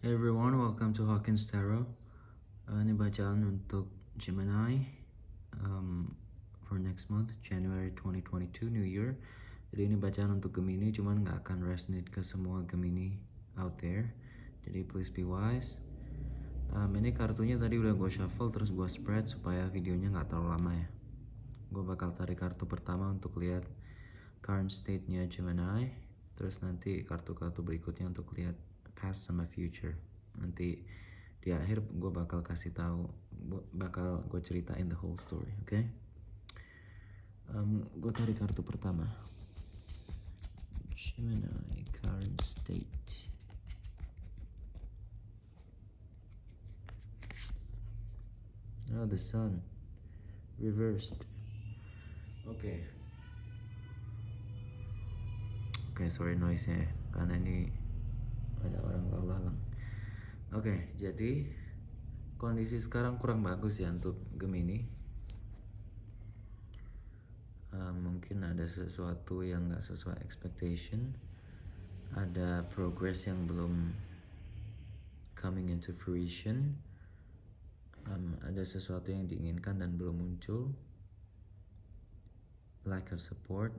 Hey everyone, welcome to Hawkins Tarot. Ini bacaan untuk Gemini for next month, January 2022, New Year. Jadi ini bacaan untuk Gemini, cuman nggak akan resonate ke semua Gemini out there. Jadi please be wise. Ini kartunya tadi udah gue shuffle, terus gue spread supaya videonya nggak terlalu lama ya. Gue bakal tarik kartu pertama untuk lihat current state-nya Gemini. Terus nanti kartu-kartu berikutnya untuk lihat past sama future. Nanti di akhir gue bakal kasih tahu, bakal gue ceritain the whole story, oke? Okay? Gue tarik kartu pertama. Gemini current state. Oh, the sun reversed. Oke. Oke, sorry noise-nya ya, karena ini ada orang lalu lalang. Oke, jadi kondisi sekarang kurang bagus ya untuk Gemini. Mungkin ada sesuatu yang nggak sesuai expectation, ada progress yang belum coming into fruition, ada sesuatu yang diinginkan dan belum muncul, lack of support.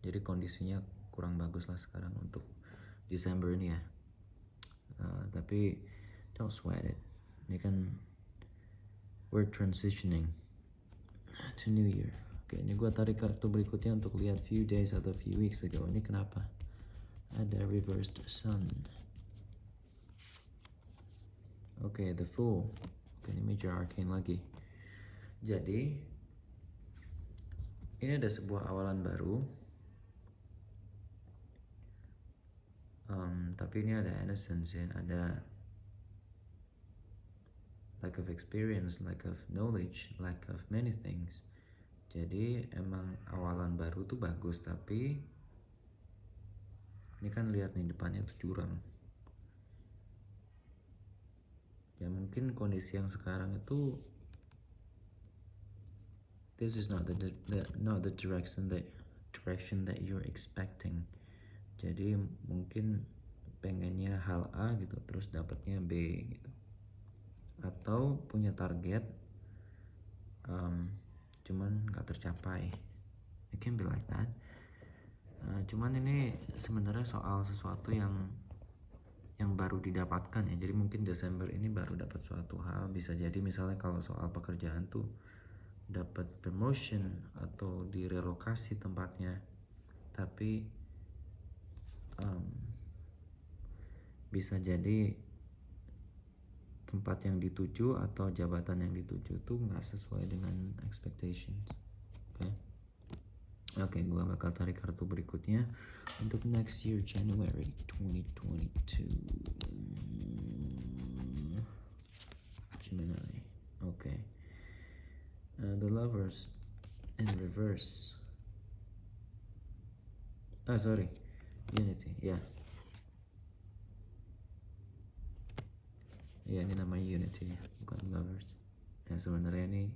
Jadi kondisinya kurang bagus lah sekarang untuk Desember ini ya. Tapi don't sweat it. Ini kan we're transitioning to New Year. Oke, ini gue tarik kartu berikutnya untuk lihat few days atau few weeks ago. Ini kenapa? Ada reversed sun. Oke, the Fool. Oke, ini major arcane lagi. Jadi ini ada sebuah awalan baru. Tapi ini ada innocence ya, ada lack of experience, lack of knowledge, lack of many things. Jadi emang awalan baru tuh bagus, tapi ini kan lihat nih depannya tuh jurang. Ya mungkin kondisi yang sekarang itu this is not the direction that you're expecting. Jadi mungkin pengennya hal A gitu, terus dapatnya B gitu. Atau punya target cuman gak tercapai. It can be like that. Cuman ini sebenarnya soal sesuatu yang baru didapatkan ya. Jadi mungkin Desember ini baru dapat suatu hal. Bisa jadi misalnya kalau soal pekerjaan tuh dapat promotion atau direlokasi tempatnya. Tapi bisa jadi tempat yang dituju atau jabatan yang dituju tuh nggak sesuai dengan expectations. Oke, gue bakal tarik kartu berikutnya untuk next year January 2022. Gemini. Oke. The Lovers in reverse. Sorry. Unity, ya. Yeah. Ya, ini namanya Unity, bukan Lovers. Ya, sebenarnya ini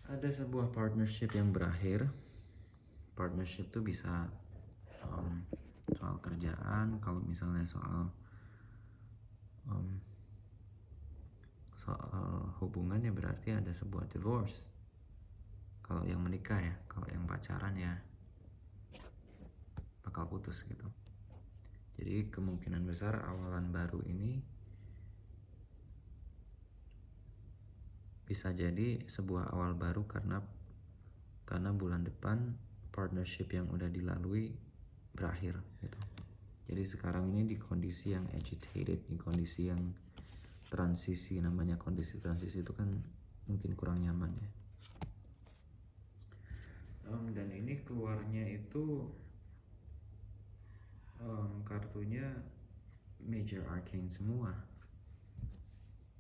ada sebuah partnership yang berakhir. Partnership tuh bisa soal kerjaan, kalau misalnya soal hubungan ya berarti ada sebuah divorce. Kalau yang menikah ya, kalau yang pacaran ya bakal putus gitu. Jadi kemungkinan besar awalan baru ini bisa jadi sebuah awal baru karena bulan depan partnership yang udah dilalui berakhir gitu. Jadi sekarang ini di kondisi yang agitated, di kondisi yang transisi. Namanya kondisi transisi itu kan mungkin kurang nyaman ya. Dan ini keluarnya itu kartunya major arcane semua.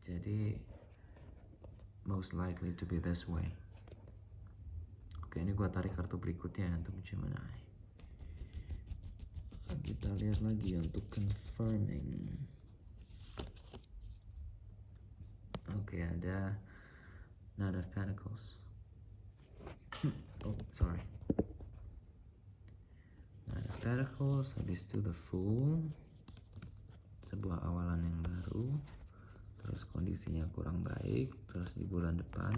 Jadi most likely to be this way. Oke, ini gua tarik kartu berikutnya untuk Gemini. Kita lihat lagi untuk confirming. Oke, ada Knight of Pentacles. Oh, sorry. Knight of Pentacles, habis itu the Fool, sebuah awalan yang baru, terus kondisinya kurang baik, terus di bulan depan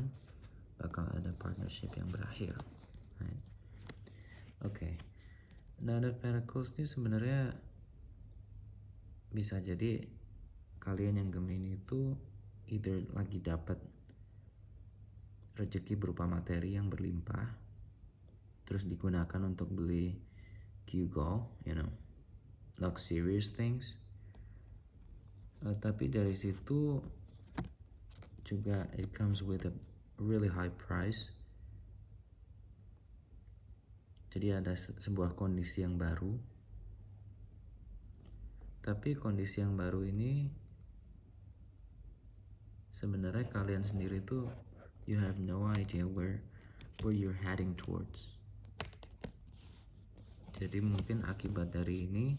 bakal ada partnership yang berakhir. Right? Oke. Nah, the Pentacles ini sebenarnya bisa jadi kalian yang Gemini itu either lagi dapat rezeki berupa materi yang berlimpah, terus digunakan untuk beli Google, luxurious things. Tapi dari situ juga it comes with a really high price. Jadi ada sebuah kondisi yang baru. Tapi kondisi yang baru ini sebenarnya kalian sendiri tuh you have no idea where you're heading towards. Jadi mungkin akibat dari ini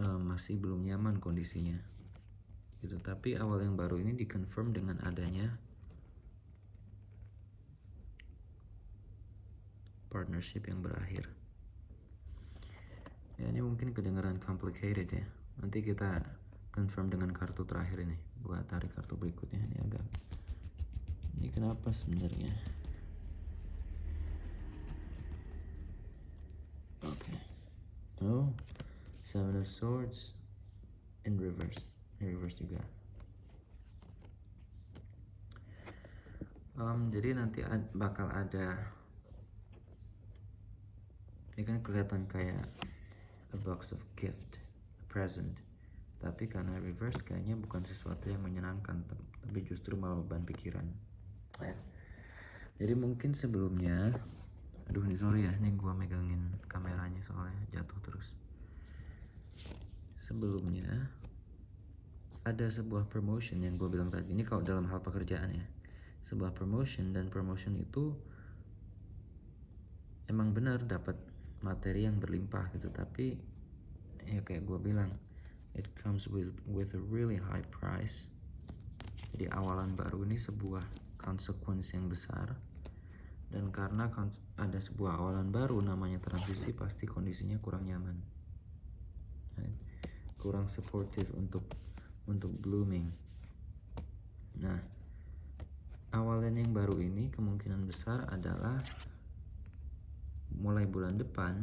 masih belum nyaman kondisinya gitu. Tapi awal yang baru ini dikonfirm dengan adanya partnership yang berakhir. Ya, ini mungkin kedengaran complicated ya. Nanti kita confirm dengan kartu terakhir ini. Buat tarik kartu berikutnya. Ini kenapa sebenarnya? Oke. Oh, Seven of Swords in reverse. In reverse juga. Jadi nanti bakal ada, ini kan kelihatan kayak a box of gift, a present. Tapi karena reverse kayaknya bukan sesuatu yang menyenangkan, tapi justru malah beban pikiran. Jadi mungkin sebelumnya, aduh ini sorry ya, ini gua megangin kameranya soalnya jatuh terus. Sebelumnya ada sebuah promotion yang gue bilang tadi. Ini kalau dalam hal pekerjaan ya, sebuah promotion, dan promotion itu emang benar dapat materi yang berlimpah gitu. Tapi ya kayak gue bilang, it comes with a really high price. Jadi awalan baru ini sebuah konsekuensi yang besar, dan karena ada sebuah awalan baru namanya transisi, pasti kondisinya kurang nyaman, right? Kurang supportive untuk blooming. Nah, awalan yang baru ini kemungkinan besar adalah mulai bulan depan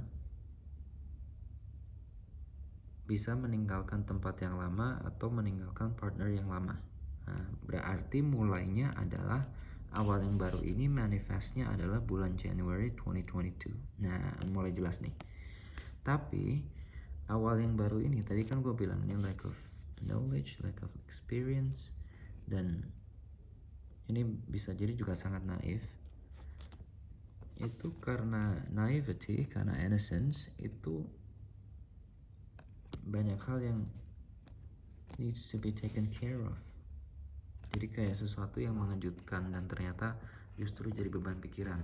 bisa meninggalkan tempat yang lama atau meninggalkan partner yang lama. Nah, berarti mulainya adalah awal yang baru ini manifestnya adalah bulan January 2022. Nah, mulai jelas nih. Tapi awal yang baru ini tadi kan gue bilang ini lack of knowledge, lack of experience, dan ini bisa jadi juga sangat naif. Itu karena naivety, karena innocence, itu banyak hal yang needs to be taken care of. Jadi kayak sesuatu yang mengejutkan dan ternyata justru jadi beban pikiran.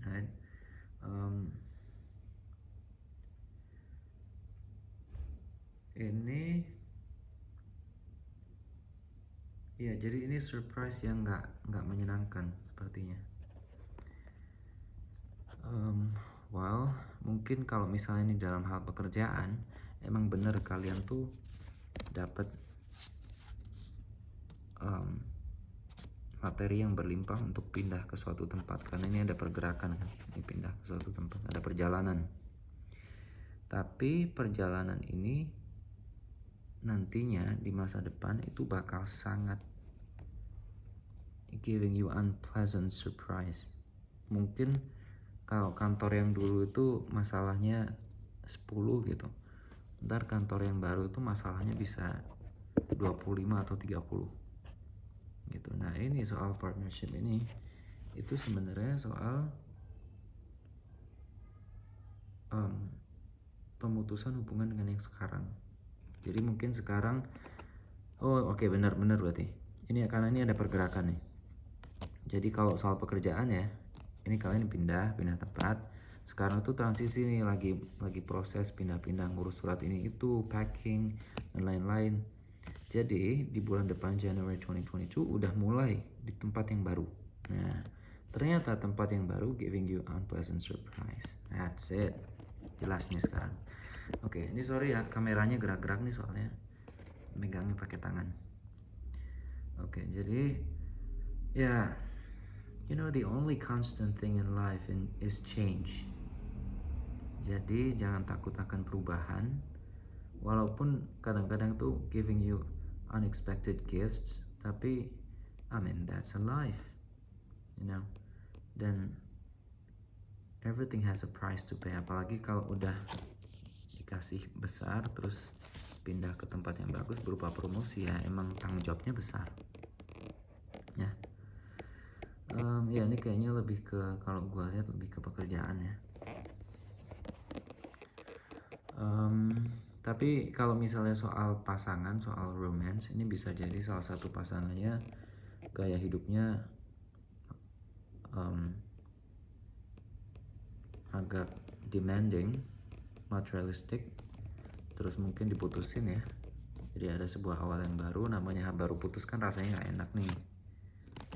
Right? Ini ya, jadi ini surprise yang nggak menyenangkan sepertinya. Well, mungkin kalau misalnya ini dalam hal pekerjaan, emang bener kalian tuh dapat materi yang berlimpah untuk pindah ke suatu tempat, karena ini ada pergerakan kan, ini pindah ke suatu tempat, ada perjalanan. Tapi perjalanan ini nantinya di masa depan itu bakal sangat giving you unpleasant surprise. Mungkin kalau kantor yang dulu itu masalahnya 10 gitu, ntar kantor yang baru itu masalahnya bisa 25 atau 30 gitu. Nah, ini soal partnership ini itu sebenarnya soal pemutusan hubungan dengan yang sekarang. Jadi mungkin sekarang oke, benar berarti ini karena ini ada pergerakan nih. Jadi kalau soal pekerjaan ya, ini kalian pindah tempat. Sekarang tuh transisi nih, lagi proses pindah-pindah, ngurus surat ini itu, packing dan lain-lain. Jadi di bulan depan January 2022 udah mulai di tempat yang baru. Nah, Ternyata tempat yang baru giving you unpleasant surprise. That's it. Jelas nih sekarang. Oke, ini sorry ya, kameranya gerak-gerak nih soalnya megangnya pakai tangan. Oke, jadi ya, you know, the only constant thing in life is change. Jadi jangan takut akan perubahan. Walaupun kadang-kadang tuh giving you unexpected gifts, tapi I mean that's a life, you know. Dan everything has a price to pay. Apalagi kalau udah dikasih besar terus pindah ke tempat yang bagus berupa promosi, ya emang tanggung jawabnya besar. Ya. Ya ini kayaknya lebih ke, kalau gue lihat lebih ke pekerjaan ya. Tapi kalau misalnya soal pasangan, soal romance, ini bisa jadi salah satu pasangannya gaya hidupnya agak demanding, materialistic, terus mungkin diputusin ya. Jadi ada sebuah awal yang baru, namanya baru putus kan rasanya nggak enak nih.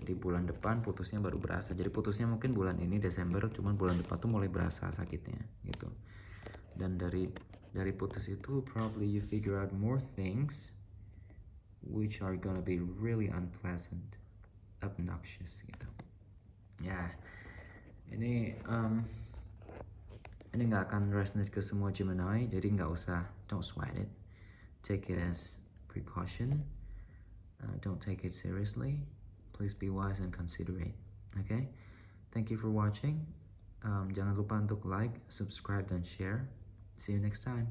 Jadi bulan depan putusnya baru berasa. Jadi putusnya mungkin bulan ini Desember, cuman bulan depan tuh mulai berasa sakitnya gitu. Dan dari putus itu probably you figure out more things which are gonna be really unpleasant, obnoxious gitu. Ya, ini nggak akan resonate ke semua Gemini, jadi nggak usah, don't sweat it. Take it as precaution. Don't take it seriously. Please be wise and considerate. Okay? Thank you for watching. Jangan lupa untuk like, subscribe, dan share. See you next time.